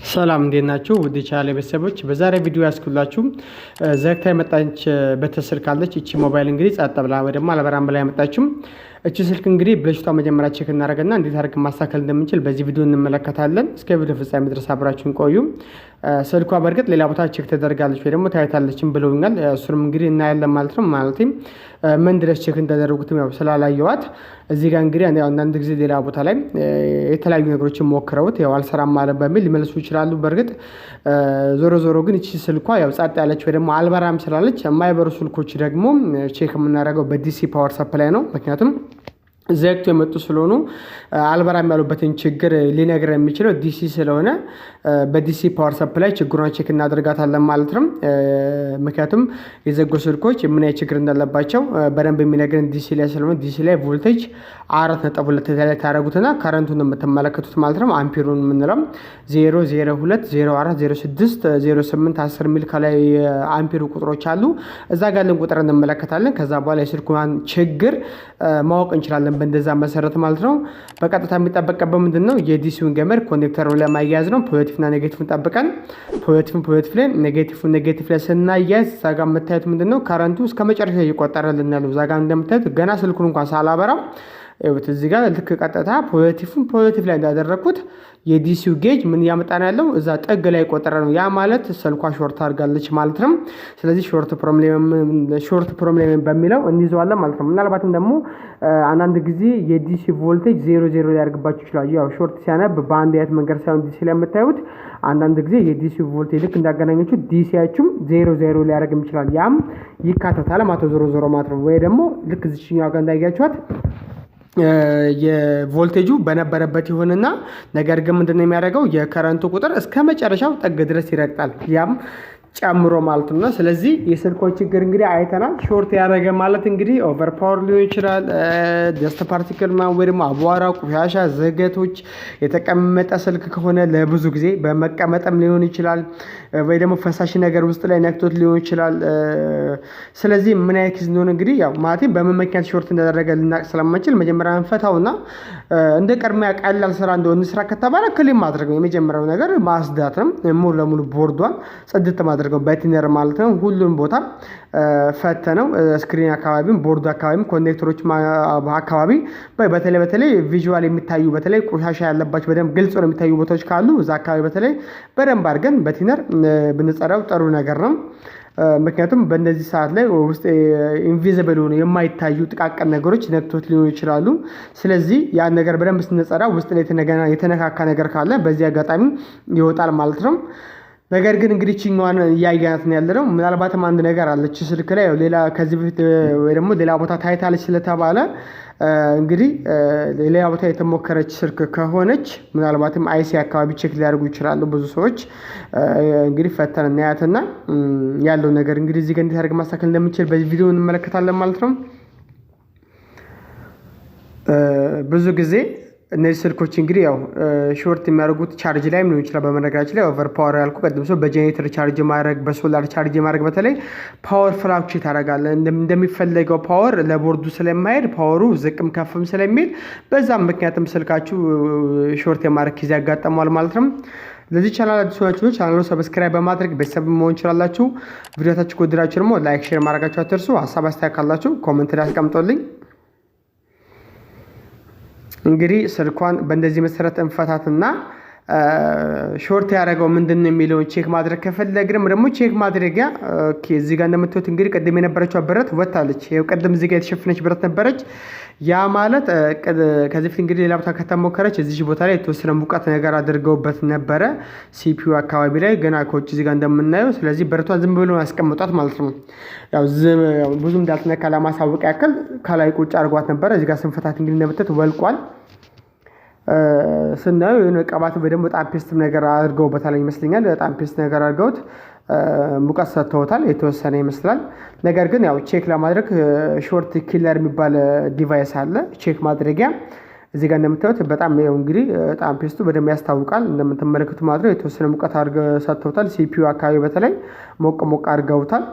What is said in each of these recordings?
ሰላም እንዴት ናችሁ? ውድ ቻናሌ ቤተሰቦች በዛሬ ቪዲዮ ያስኩላችሁ ዘግታ የመጣች በተስልክ ካለች እቺ ሞባይል እንግዲህ ጸጥ ብላ ወይ ደግሞ አልበራም ብላ ያመጣችው እቺ ስልክ እንግዲህ ብልሽቷ መጀመሪያ ቼክ እናደርግና እንዴት አድርገን ማስተካከል እንደምንችል በዚህ ቪዲዮ እንመለከታለን። እስከ ቪዲዮ ፍጻሜ ድረስ አብራችሁን ቆዩ። ስልኳ በእርግጥ ሌላ ቦታ ቼክ ተደርጋለች ወይ ደግሞ ታይታለችም ብለውኛል። እሱንም እንግዲህ እናያለን ማለት ነው። ማለትም ምን ድረስ ቼክ እንደተደረጉትም ያው ስላላየዋት እዚህ ጋር እንግዲህ አንዳንድ ጊዜ ሌላ ቦታ ላይ የተለያዩ ነገሮችን ሞክረውት ያው አልሰራም ማለት በሚል ሊመልሱ ይችላሉ። በእርግጥ ዞሮ ዞሮ ግን እቺ ስልኳ ያው ጸጥ ያለች ወይ ደግሞ አልበራም ስላለች የማይበሩ ስልኮች ደግሞ ቼክ የምናደርገው በዲሲ ፓወር ሰፕላይ ነው። ምክንያቱም ዘግቶ የመጡ ስለሆኑ አልበራም ያሉበትን ችግር ሊነግረን የሚችለው ዲሲ ስለሆነ በዲሲ ፓወር ሰፕላይ ችግሯን ቼክ እናደርጋታለን ማለት ነው። ምክንያቱም የዘጉ ስልኮች ምን አይነት ችግር እንዳለባቸው በደንብ የሚነግረን ዲሲ ላይ ስለሆነ ዲሲ ላይ ቮልቴጅ 4.2 ላይ ታደርጉትና ከረንቱን የምትመለከቱት ማለት ነው። አምፒሩን የምንለው 0 02 04 06 08 10 ሚል ከላይ አምፒሩ ቁጥሮች አሉ። እዛ ጋር ያለን ቁጥር እንመለከታለን። ከዛ በኋላ የስልኩን ችግር ማወቅ እንችላለን በእንደዛ መሰረት ማለት ነው። በቀጥታ የሚጠበቅበት ምንድነው የዲሲውን ገመድ ኮኔክተሩን ለማያያዝ ነው። ፖዚቲቭና ኔጌቲቭን ጠብቀን ፖዚቲቭ ላይ ኔጌቲቭ ላይ ስናያዝ እዛ ጋር የምታዩት ምንድነው ከረንቱ እስከ መጨረሻ እየቆጠረልን ያለው እዛ ጋር እንደምታዩት ገና ስልኩን እንኳን ሳላበራው እዩት። እዚህ ጋር ልክ ቀጥታ ፖዚቲቭ ላይ እንዳደረኩት የዲሲው ጌጅ ምን ያመጣ ነው ያለው እዛ ጥግ ላይ ቆጠረ ነው። ያ ማለት ስልኳ ሾርት አድርጋለች ማለት ነው። ስለዚህ ሾርት ፕሮብሌም በሚለው እንይዘዋለን ማለት ነው። ምናልባትም ደግሞ አንዳንድ ጊዜ የዲሲ ቮልቴጅ 0 ሊያደርግባችሁ ይችላል። ያው ሾርት ሲያነብ በአንድ አይነት መንገድ ሳይሆን ዲሲ ላይ የምታዩት አንዳንድ ጊዜ የዲሲ ቮልቴጅ ልክ እንዳገናኘችው ዲሲያችሁም 0 ሊያደርግም ይችላል። ያም ይካተታል ማለት ዞሮ ማለት ነው። ወይ ደግሞ ልክ እዚህኛው ጋር እንዳያችኋት የቮልቴጁ በነበረበት ይሆንና ነገር ግን ምንድነው የሚያደርገው የከረንቱ ቁጥር እስከ መጨረሻው ጥግ ድረስ ይረግጣል። ያም ጨምሮ ማለት ነው። ስለዚህ የስልኮች ችግር እንግዲህ አይተናል። ሾርት ያደረገ ማለት እንግዲህ ኦቨር ፓወር ሊሆን ይችላል፣ ደስት ፓርቲክል ወይ ደግሞ አቧራ፣ ቆሻሻ፣ ዘገቶች የተቀመጠ ስልክ ከሆነ ለብዙ ጊዜ በመቀመጥም ሊሆን ይችላል፣ ወይ ደግሞ ፈሳሽ ነገር ውስጥ ላይ ነክቶት ሊሆን ይችላል። ስለዚህ ምን አይነት ኬዝ እንደሆነ እንግዲህ ያው ማለት በምን ምክንያት ሾርት እንደተደረገ ልናቅ ስለማንችል መጀመሪያ እንፈታውና እንደ ቀድሚያ ቀላል ስራ እንደሆነ ስራ ከተባለ ክሊን ማድረግ ነው የመጀመሪያው ነገር። ማስዳት ነው ሙሉ ለሙሉ ቦርዷን ጽድት ማድረግ በቲነር ማለት ነው። ሁሉም ቦታ ፈተነው ስክሪን አካባቢም ቦርዱ አካባቢም ኮኔክተሮች አካባቢ በተለይ ቪዥዋል የሚታዩ በተለይ ቆሻሻ ያለባቸው በደንብ ግልጽ ነው የሚታዩ ቦታዎች ካሉ እዛ አካባቢ በተለይ በደንብ አድርገን በቲነር ብንጸዳው ጥሩ ነገር ነው። ምክንያቱም በእንደዚህ ሰዓት ላይ ውስጥ ኢንቪዚብል ሆኖ የማይታዩ ጥቃቅን ነገሮች ነክቶት ሊሆኑ ይችላሉ። ስለዚህ ያን ነገር በደንብ ስንጸዳ ውስጥ ላይ የተነካካ ነገር ካለ በዚህ አጋጣሚ ይወጣል ማለት ነው። ነገር ግን እንግዲህ ቺኛዋን እያያናት ነው ያለነው። ምናልባትም አንድ ነገር አለች ስልክ ላይ ሌላ ከዚህ በፊት ወይ ደግሞ ሌላ ቦታ ታይታለች ስለተባለ እንግዲህ ሌላ ቦታ የተሞከረች ስልክ ከሆነች ምናልባትም አይሲ አካባቢ ቼክ ሊያደርጉ ይችላሉ ብዙ ሰዎች። እንግዲህ ፈተን እናያትና ያለው ነገር እንግዲህ እዚህ ጋር እንዴት አድርገን ማስተካከል እንደምንችል በዚህ ቪዲዮ እንመለከታለን ማለት ነው። ብዙ ጊዜ እነዚህ ስልኮች እንግዲህ ያው ሾርት የሚያደርጉት ቻርጅ ላይ ምን ይችላል። በመነገራችን ላይ ኦቨር ፓወር ያልኩ ቀደም ሰው በጄኔሬተር ቻርጅ ማድረግ በሶላር ቻርጅ ማድረግ በተለይ ፓወር ፍላክቹዌት ያደርጋል። እንደሚፈልገው ፓወር ለቦርዱ ስለማይሄድ ፓወሩ ዝቅም ከፍም ስለሚል በዛም ምክንያቱም ስልካችሁ ሾርት የማድረግ ጊዜ ያጋጠመዋል ማለት ነው። ለዚህ ቻናል አዲስ ሆናችሁ ቻናሉን ሰብስክራይብ በማድረግ ቤተሰብ መሆን ይችላላችሁ። ቪዲዮታችሁ ከወደዳችሁ ደግሞ ላይክ ሼር ማድረጋችሁ አትርሱ። ሀሳብ አስተያየት ካላችሁ ኮሜንት ላይ አስቀምጡልኝ። እንግዲህ ስልኳን በእንደዚህ መሰረት እንፈታትና ሾርት ያደረገው ምንድነው የሚለውን ቼክ ማድረግ ከፈለግንም ደግሞ ቼክ ማድረጊያ እዚህ ጋር እንደምትወት እንግዲህ ቀደም የነበረችው ብረት ወጣለች። ይሄው ቀደም እዚህ ጋር የተሸፈነች ብረት ነበረች። ያ ማለት ከዚህ ፊት እንግዲህ ሌላ ቦታ ከተሞከረች እዚህ ቦታ ላይ የተወሰነ ሙቀት ነገር አድርገውበት ነበረ ሲፒዩ አካባቢ ላይ ገና ከውጭ እዚህ ጋር እንደምናየው። ስለዚህ ብረቷን ዝም ብሎ ያስቀምጧት ማለት ነው። ያው ብዙም እንዳልተነካ ለማሳወቅ ያክል ከላይ ቁጭ አድርጓት ነበረ። እዚህ ጋር ስንፈታት እንግዲህ እንደምትት ወልቋል። ስናየው የሆነ ቀባት በደንብ በጣም ፔስት ነገር አድርገውበታል ይመስለኛል። በጣም ፔስት ነገር አድርገውት ሙቀት ሰጥተውታል የተወሰነ ይመስላል። ነገር ግን ያው ቼክ ለማድረግ ሾርት ኪለር የሚባል ዲቫይስ አለ ቼክ ማድረጊያ። እዚህ ጋር እንደምታዩት በጣም ያው እንግዲህ በጣም ፔስቱ በደንብ ያስታውቃል። እንደምትመለከቱ ማለት ነው የተወሰነ ሙቀት አድርገው ሰጥተውታል። ሲፒዩ አካባቢ በተለይ ሞቅ አድርገውታል።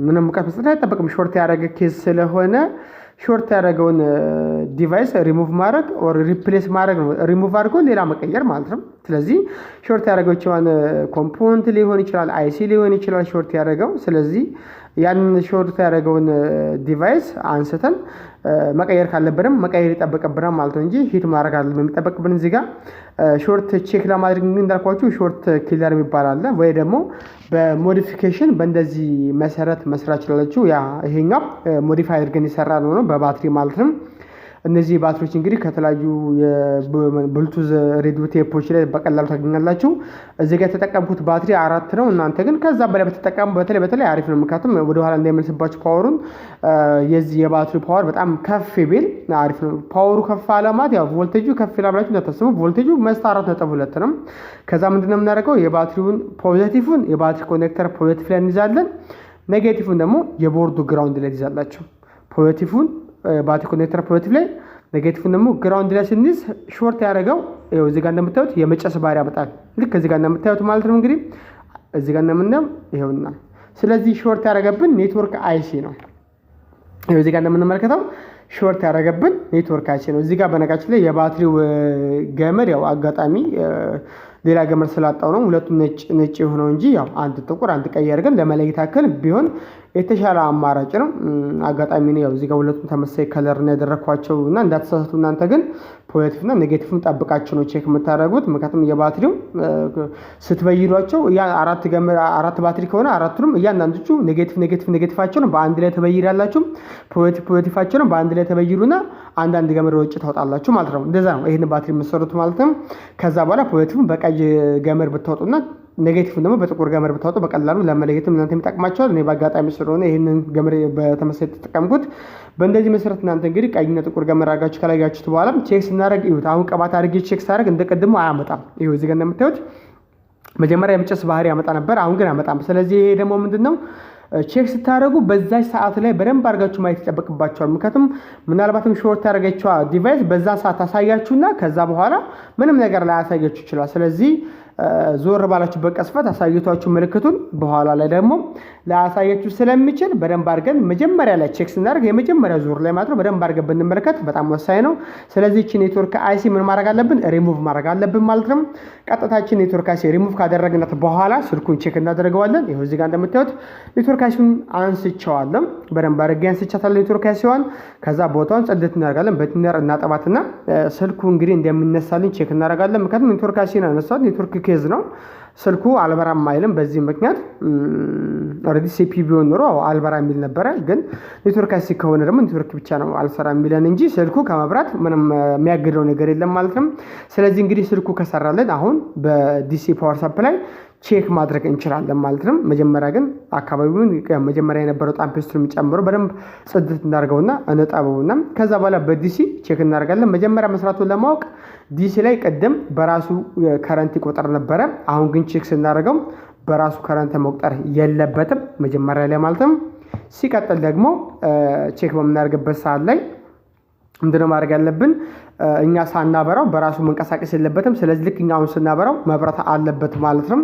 ምንም ሙቀት መስጠት አይጠበቅም ሾርት ያደረገ ኬዝ ስለሆነ ሾርት ያደረገውን ዲቫይስ ሪሙቭ ማድረግ ኦር ሪፕሌስ ማድረግ ነው። ሪሙቭ አድርጎ ሌላ መቀየር ማለት ነው። ስለዚህ ሾርት ያደረገችውን ኮምፖነንት ሊሆን ይችላል፣ አይሲ ሊሆን ይችላል ሾርት ያደረገው። ስለዚህ ያንን ሾርት ያደረገውን ዲቫይስ አንስተን መቀየር ካለብንም መቀየር ይጠበቅብናል ማለት ነው እንጂ ሂት ማድረግ አይደለም የሚጠበቅብን። እዚህ ጋር ሾርት ቼክ ለማድረግ እንዳልኳችሁ ሾርት ኪለር የሚባል አለ፣ ወይ ደግሞ በሞዲፊኬሽን በእንደዚህ መሰረት መስራት ይችላላችሁ። ያ ይሄኛው ሞዲፋይ አድርገን የሰራ ነው በባትሪ ማለት ነው። እነዚህ ባትሪዎች እንግዲህ ከተለያዩ የብሉቱዝ ሬዲዮ ቴፖች ላይ በቀላሉ ታገኛላችሁ። እዚህ ጋር የተጠቀምኩት ባትሪ 4 ነው። እናንተ ግን ከዛ በላይ በተጠቀሙ በተለይ አሪፍ ነው። ምክንያቱም ወደ ኋላ እንዳይመልስባችሁ ፓወሩን የዚህ የባትሪ ፓወር በጣም ከፍ ቢል አሪፍ ነው። ፓወሩ ከፍ አለ ማለት ያው ቮልቴጁ ከፍ ይላል ብላችሁ እንዳታስቡ። ቮልቴጁ መስታ 4.2 ነው። ከዛ ምንድነው የምናደርገው የባትሪውን ፖዚቲቭን የባትሪ ኮኔክተር ፖዚቲቭ ላይ እንይዛለን። ኔጌቲቭን ደግሞ የቦርዱ ግራውንድ ላይ ትይዛላችሁ። ፖዚቲቭን ባትሪ ኮኔክተር ፖዚቲቭ ላይ ኔጌቲቭን ደግሞ ግራውንድ ላይ ስንይዝ ሾርት ያደረገው ይኸው እዚህ ጋር እንደምታዩት የመጨስ ባህሪ ያመጣል። ልክ እዚህ ጋር እንደምታዩት ማለት ነው። እንግዲህ እዚህ ጋር እንደምናየው ይኸውና። ስለዚህ ሾርት ያደረገብን ኔትወርክ አይሲ ነው። ይኸው እዚህ ጋር እንደምንመለከተው ሾርት ያደረገብን ኔትወርክ አይሲ ነው። እዚህ ጋር በነጋችን ላይ የባትሪው ገመድ ያው አጋጣሚ ሌላ ገመድ ስላጣው ነው ሁለቱም ነጭ የሆነው እንጂ ያው አንድ ጥቁር አንድ ቀይ አድርገን ለመለየት ያክል ቢሆን የተሻለ አማራጭ ነው። አጋጣሚ ነው ያው እዚህ ጋር ሁለቱም ተመሳሳይ ከለር ነው ያደረኳቸው እና እንዳትሳሳቱ እናንተ ግን ፖዚቲቭ እና ኔጌቲቭን ጠብቃችሁ ነው ቼክ የምታደርጉት። ምክንያቱም የባትሪው ስትበይዷቸው አራት ባትሪ ከሆነ አራቱንም እያንዳንዶቹ ኔጌቲቫቸውን በአንድ ላይ ተበይዳላችሁ፣ ፖዚቲቫቸውን በአንድ ላይ ተበይዱና አንዳንድ ገመድ ወጭ ታወጣላችሁ ማለት ነው። እንደዛ ነው ይሄን ባትሪ የምትሰሩት ማለት ነው። ከዛ በኋላ ፖዚቲቭን በቀይ ገመድ ብታወጡና ኔጌቲቭን ደግሞ በጥቁር ገመድ ብታወጡ በቀላሉ ለመለየትም እናንተ የሚጠቅማቸዋል። እኔ በአጋጣሚ ስለሆነ ይሄንን ገመድ በተመሳሳይ ተጠቀምኩት። በእንደዚህ መሰረት እናንተ እንግዲህ ቀይና ጥቁር ገመድ አድርጋችሁ ከላያችሁት በኋላ ቼክ ስናደርግ ይሁት አሁን ቀባት አድርጌ ቼክ ሳደርግ እንደቀድሞ አያመጣም። ይሄው እዚህ ጋር እንደምታዩት መጀመሪያ የመጨስ ባህሪ ያመጣ ነበር፣ አሁን ግን አያመጣም። ስለዚህ ይሄ ደግሞ ምንድነው ቼክ ስታደርጉ በዛች ሰዓት ላይ በደንብ አድርጋችሁ ማየት ይጠበቅባችኋል። ምክንያቱም ምናልባትም ሾርት ያደረገችዋ ዲቫይስ በዛ ሰዓት ታሳያችሁና ከዛ በኋላ ምንም ነገር ላይ ያሳያችሁ ይችላል። ስለዚህ ዞር ባላችሁበት ቅጽበት አሳይቷችሁ ምልክቱን በኋላ ላይ ደግሞ ላያሳያችሁ ስለሚችል በደንብ አድርገን መጀመሪያ ላይ ቼክ ስናደርግ የመጀመሪያ ዙር ላይ ማለት ነው በደንብ አድርገን ብንመለከት በጣም ወሳኝ ነው። ስለዚህ እቺ ኔትወርክ አይሲ ምን ማድረግ አለብን? ሪሙቭ ማድረግ አለብን ማለት ነው። ቀጥታችን ኔትወርክ አይሲ ሪሙቭ ካደረግናት በኋላ ስልኩን ቼክ እናደርገዋለን። ይሄው እዚህ ጋር እንደምታዩት ኔትወርክ አይሲውን አንስቼዋለሁ። በደንብ አድርጌ አንስቻታለሁ ኔትወርክ አይሲዋን። ከዛ ቦታውን ጽድት እናደርጋለን። በቲነር እናጠባትና ስልኩ እንግዲህ እንደሚነሳልን ቼክ እናደርጋለን። ምክንያቱም ኔትወርክ አይሲን አነሳት ኔትወርክ ኬዝ ነው። ስልኩ አልበራም አይልም። በዚህ ምክንያት ኦሬዲ ሲፒ ቢሆን ኖሮ አልበራ የሚል ነበረ። ግን ኔትወርክ አይሲ ከሆነ ደግሞ ኔትወርክ ብቻ ነው አልሰራ የሚለን እንጂ ስልኩ ከመብራት ምንም የሚያግደው ነገር የለም ማለት ነው። ስለዚህ እንግዲህ ስልኩ ከሰራለን አሁን በዲሲ ፓወር ሰፕላይ ቼክ ማድረግ እንችላለን ማለት ነው። መጀመሪያ ግን አካባቢውን መጀመሪያ የነበረው ጣምፔስትሩም ጨምሮ በደንብ ጽድት እናደርገውና እንጠበውና ከዛ በኋላ በዲሲ ቼክ እናደርጋለን። መጀመሪያ መስራቱን ለማወቅ ዲሲ ላይ ቀደም በራሱ ከረንት ይቆጠር ነበረ። አሁን ግን ቼክ ስናደርገው በራሱ ከረንት መቁጠር የለበትም መጀመሪያ ላይ ማለት ነው። ሲቀጥል ደግሞ ቼክ በምናደርግበት ሰዓት ላይ ምንድነው ማድረግ ያለብን? እኛ ሳናበራው በራሱ መንቀሳቀስ የለበትም። ስለዚህ ልክ እኛ አሁን ስናበራው መብራት አለበት ማለት ነው።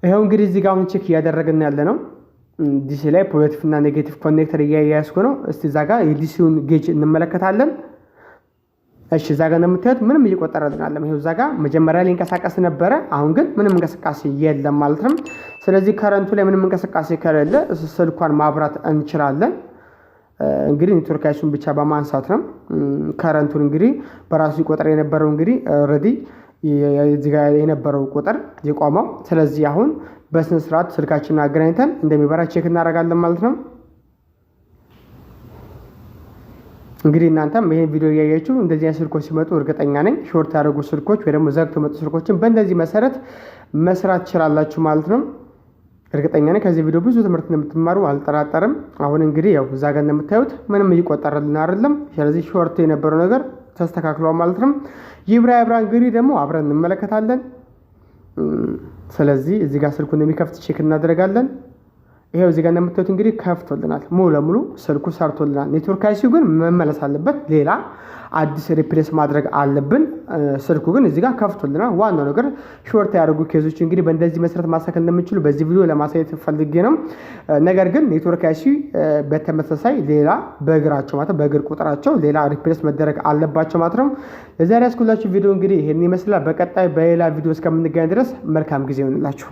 ይሄው እንግዲህ እዚህ ጋር አሁን ቼክ እያደረግን ያለ ነው። ዲሲ ላይ ፖዚቲቭ እና ኔጌቲቭ ኮኔክተር እያያዝኩ ነው። እስቲ እዛ ጋር የዲሲውን ጌጅ እንመለከታለን። እሺ እዛ ጋር እንደምታዩት ምንም እየቆጠረልን አይደለም። ይሄው እዛ ጋር መጀመሪያ ላይ እንቀሳቀስ ነበረ፣ አሁን ግን ምንም እንቅስቃሴ የለም ማለት ነው። ስለዚህ ከረንቱ ላይ ምንም እንቅስቃሴ ከሌለ ስልኳን ማብራት እንችላለን። እንግዲህ ኔትወርክ አይሱን ብቻ በማንሳት ነው ከረንቱን እንግዲህ በራሱ ይቆጠር የነበረው እንግዲህ ኦሬዲ እዚህ ጋር የነበረው ቁጥር የቆመው። ስለዚህ አሁን በስነ ስርዓት ስልካችንን አገናኝተን እንደሚበራ ቼክ እናደርጋለን ማለት ነው። እንግዲህ እናንተም ይሄን ቪዲዮ ያያችሁ እንደዚህ አይነት ስልኮች ሲመጡ እርግጠኛ ነኝ ሾርት ያደረጉ ስልኮች ወይ ደግሞ ዘግቶ መጡ ስልኮችን በእንደዚህ መሰረት መስራት ትችላላችሁ ማለት ነው። እርግጠኛ ነኝ ከዚህ ቪዲዮ ብዙ ትምህርት እንደምትማሩ አልጠራጠርም። አሁን እንግዲህ ያው እዛ ጋር እንደምታዩት ምንም እየቆጠረልን አይደለም። ስለዚህ ሾርት የነበረው ነገር ተስተካክሏል ማለት ነው። ይብራ እንግዲህ ደግሞ አብረን እንመለከታለን። ስለዚህ እዚህ ጋር ስልኩን እንደሚከፍት ቼክ እናደርጋለን። ይሄው እዚህ ጋር እንደምታዩት እንግዲህ ከፍቶልናል። ሙሉ ለሙሉ ስልኩ ሰርቶልናል። ኔትወርክ አይሲው ግን መመለስ አለበት። ሌላ አዲስ ሪፕሌስ ማድረግ አለብን። ስልኩ ግን እዚህ ጋር ከፍቶልናል። ዋናው ነገር ሾርት ያደርጉ ኬዞች እንግዲህ በእንደዚህ መሰረት ማስተካከል እንደምንችሉ በዚህ ቪዲዮ ለማሳየት ፈልጌ ነው። ነገር ግን ኔትወርክ አይሲው በተመሳሳይ ሌላ በእግራቸው ማለት በእግር ቁጥራቸው ሌላ ሪፕሌስ መደረግ አለባቸው ማለት ነው። ለዛሬ ያስኩላችሁ ቪዲዮ እንግዲህ ይሄን ይመስላል። በቀጣይ በሌላ ቪዲዮ እስከምንገናኝ ድረስ መልካም ጊዜ ይሁንላችሁ።